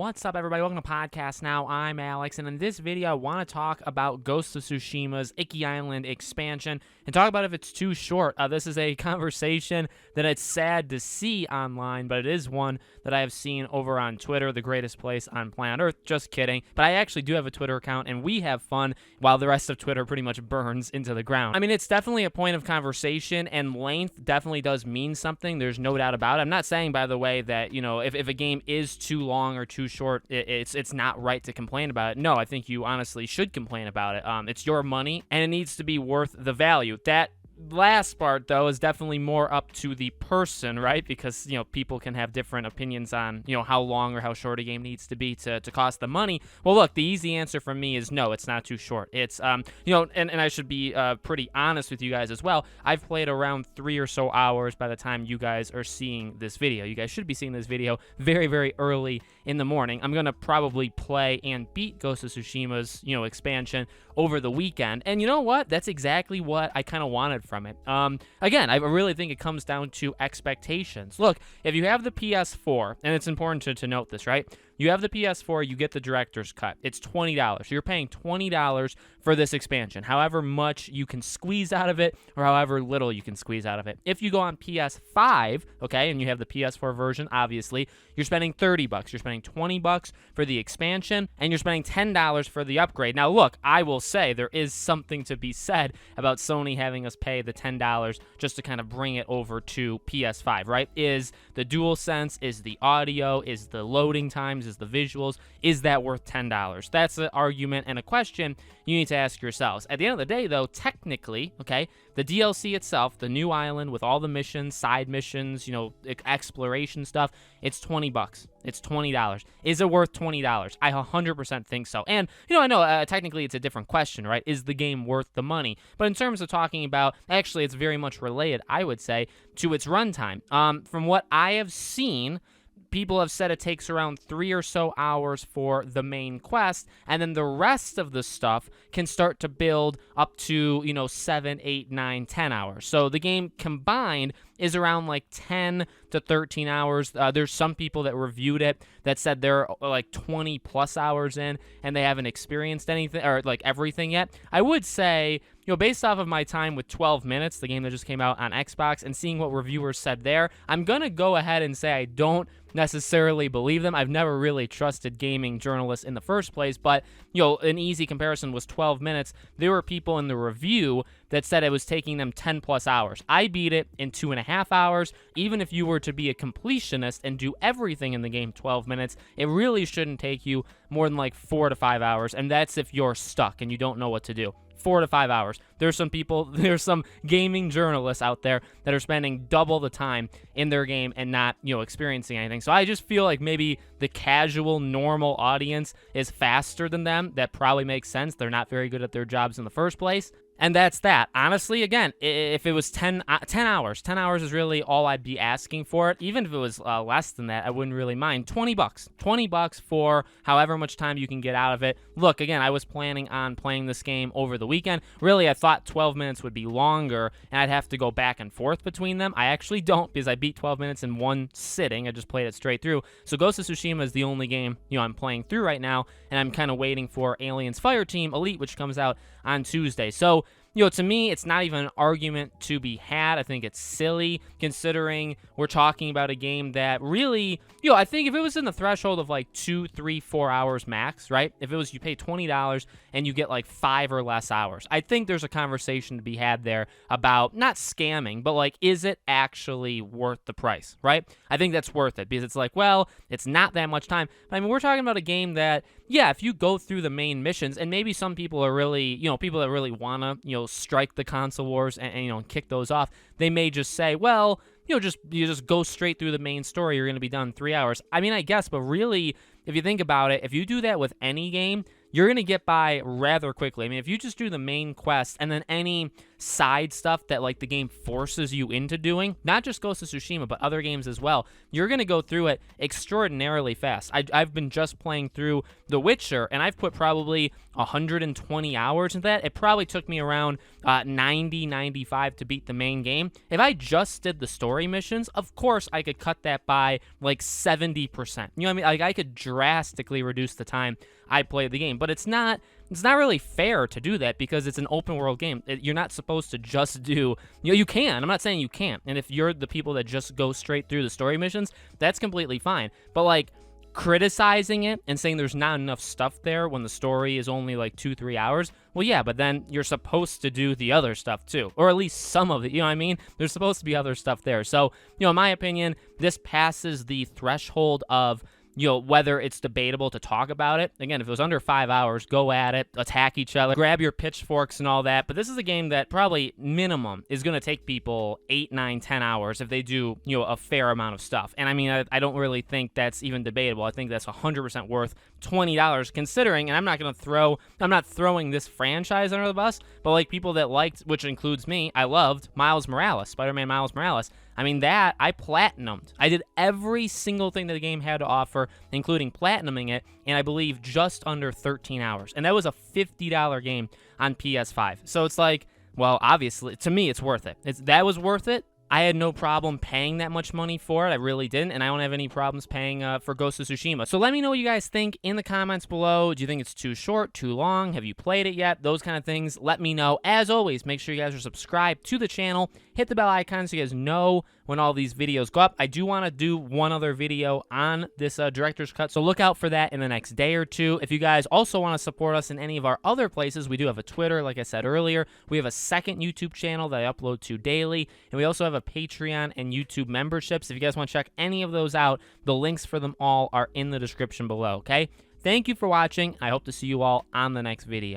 What's up, everybody? Welcome to Podcast Now. I'm Alex, and in this video, I want to talk about Ghost of Tsushima's Iki Island expansion and talk about if it's too short. This is a conversation that it's sad to see online, but it is one that I have seen over on Twitter, the greatest place on planet Earth. Just kidding. But I actually do have a Twitter account, and we have fun while the rest of Twitter pretty much burns into the ground. I mean, it's definitely a point of conversation, and length definitely does mean something. There's no doubt about it. I'm not saying, by the way, that, you know, if a game is too long or too short, it's not right to complain about it. No, I think you honestly should complain about it. It's your money, and it needs to be worth the value. That last part, though, is definitely more up to the person, right? Because, you know, people can have different opinions on, you know, how long or how short a game needs to be to cost the money. Well, look, the easy answer from me is no, it's not too short. It's, you know, and I should be pretty honest with you guys as well. I've played around 3 or so hours by the time you guys are seeing this video. You guys should be seeing this video very, very early in the morning. I'm going to probably play and beat Ghost of Tsushima's, you know, expansion over the weekend. And you know what? That's exactly what I kind of wanted from it. Again, I really think it comes down to expectations. Look, if you have the PS4, and it's important to note this, right? You have the PS4, you get the director's cut. It's $20. So you're paying $20 for this expansion, however much you can squeeze out of it or however little you can squeeze out of it. If you go on PS5, okay, and you have the PS4 version, obviously, you're spending $30. You're spending $20 for the expansion, and you're spending $10 for the upgrade. Now, look, I will say there is something to be said about Sony having us pay the $10 just to kind of bring it over to PS5, right? Is the DualSense, is the audio, is the loading times, is the visuals, is that worth $10? That's an argument and a question you need to ask yourselves. At the end of the day, though, technically, okay, the DLC itself, the new island with all the missions, side missions, you know, exploration stuff, it's $20. It's $20. Is it worth $20? I 100% think so. And, you know, I know technically it's a different question, right? Is the game worth the money? But in terms of talking about, actually, it's very much related, I would say, to its runtime. From what I have seen, people have said it takes around 3 or so hours for the main quest, and then the rest of the stuff can start to build up to, you know, 7, 8, 9, 10 hours. So the game combined is around like 10 to 13 hours. There's some people that reviewed it that said they're like 20 plus hours in and they haven't experienced anything or like everything yet. I would say, you know, based off of my time with 12 Minutes, the game that just came out on Xbox, and seeing what reviewers said there, I'm going to go ahead and say I don't necessarily believe them. I've never really trusted gaming journalists in the first place, but, you know, an easy comparison was 12 Minutes. There were people in the review that said it was taking them 10 plus hours. I beat it in 2.5 hours. Even if you were to be a completionist and do everything in the game 12 minutes, it really shouldn't take you more than like 4 to 5 hours, and that's if you're stuck and you don't know what to do. 4 to 5 hours. There's some gaming journalists out there that are spending double the time in their game and not, you know, experiencing anything. So I just feel like maybe the casual, normal audience is faster than them. That probably makes sense. They're not very good at their jobs in the first place. And that's that. Honestly, again, if it was 10 hours, 10 hours is really all I'd be asking for it. Even if it was less than that, I wouldn't really mind. $20 for however much time you can get out of it. Look, again, I was planning on playing this game over the weekend. Really, I thought 12 minutes would be longer, and I'd have to go back and forth between them. I actually don't, because I beat 12 minutes in one sitting. I just played it straight through. So Ghost of Tsushima is the only game, you know, I'm playing through right now, and I'm kind of waiting for Aliens Fireteam Elite, which comes out on Tuesday. So, you know, to me, it's not even an argument to be had. I think it's silly, considering we're talking about a game that really, you know, I think if it was in the threshold of like 2, 3, 4 hours max, right? If it was you pay $20 and you get like 5 or less hours, I think there's a conversation to be had there about not scamming, but like, is it actually worth the price, right? I think that's worth it, because it's like, well, it's not that much time. But I mean, we're talking about a game that, yeah, if you go through the main missions, and maybe some people are really, you know, people that really want to, you know, strike the console wars and, you know, kick those off, they may just say, well, you know, you just go straight through the main story, you're going to be done in 3 hours. I mean, I guess, but really, if you think about it, if you do that with any game, you're going to get by rather quickly. I mean, if you just do the main quest and then any side stuff that like the game forces you into doing, not just Ghost of Tsushima, but other games as well, you're going to go through it extraordinarily fast. I've been just playing through The Witcher, and I've put probably 120 hours into that. It probably took me around 90, 95 to beat the main game. If I just did the story missions, of course I could cut that by like 70%. You know what I mean? Like I could drastically reduce the time I play the game, but it's not really fair to do that because it's an open world game. You're not supposed to just do, you can. I'm not saying you can't. And if you're the people that just go straight through the story missions, that's completely fine. But like criticizing it and saying there's not enough stuff there when the story is only like 2-3 hours, well, yeah, but then you're supposed to do the other stuff too, or at least some of it, you know what I mean? There's supposed to be other stuff there. So, in my opinion, this passes the threshold of, whether it's debatable to talk about it. Again, if it was under 5 hours, go at it, attack each other, grab your pitchforks and all that. But this is a game that probably minimum is going to take people 8, 9, 10 hours if they do, a fair amount of stuff. And I mean, I don't really think that's even debatable. I think that's 100% worth $20 considering, and I'm not throwing this franchise under the bus, but like people that liked, which includes me, I loved Miles Morales, Spider-Man Miles Morales. I mean, that, I platinumed. I did every single thing that the game had to offer, including platinuming it, and I believe just under 13 hours. And that was a $50 game on PS5. So it's like, well, obviously, to me, it's worth it. That was worth it. I had no problem paying that much money for it. I really didn't, and I don't have any problems paying for Ghost of Tsushima. So let me know what you guys think in the comments below. Do you think it's too short, too long? Have you played it yet? Those kind of things. Let me know. As always, make sure you guys are subscribed to the channel. Hit the bell icon so you guys know when all these videos go up. I do want to do one other video on this director's cut, so look out for that in the next day or two. If you guys also want to support us in any of our other places, we do have a Twitter, like I said earlier. We have a second YouTube channel that I upload to daily, and we also have a Patreon and YouTube memberships. If you guys want to check any of those out, the links for them all are in the description below, okay? Thank you for watching. I hope to see you all on the next video.